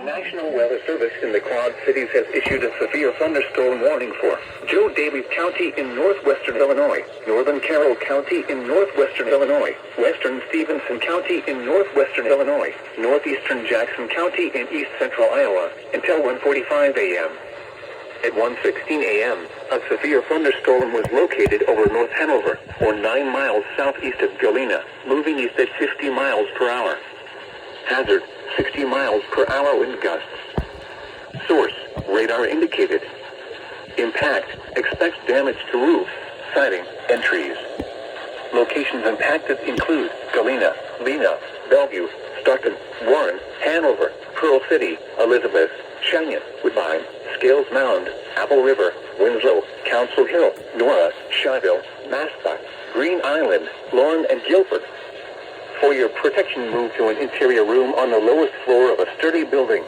National Weather Service in the Quad Cities has issued a severe thunderstorm warning for Joe Davies County in northwestern Illinois, northern Carroll County in northwestern Illinois, western Stevenson County in northwestern Illinois, northeastern Jackson County in east central Iowa, until 1:45 a.m. At 1:16 a.m., a severe thunderstorm was located over North Hanover, or 9 miles southeast of Galena, moving east at 50 miles per hour. Hazard, 60 miles per hour wind gusts. Source, radar indicated. Impact, expect damage to roofs, siding, and trees. Locations impacted include Galena, Lena, Bellevue, Stockton, Warren, Hanover, Pearl City, Elizabeth, Cheyenne, Woodbine, Scales Mound, Apple River, Winslow, Council Hill, Nora, Shyville, Mascot, Green Island, Lorne, and Guilford. For your protection, move to an interior room on the lowest floor of a sturdy building.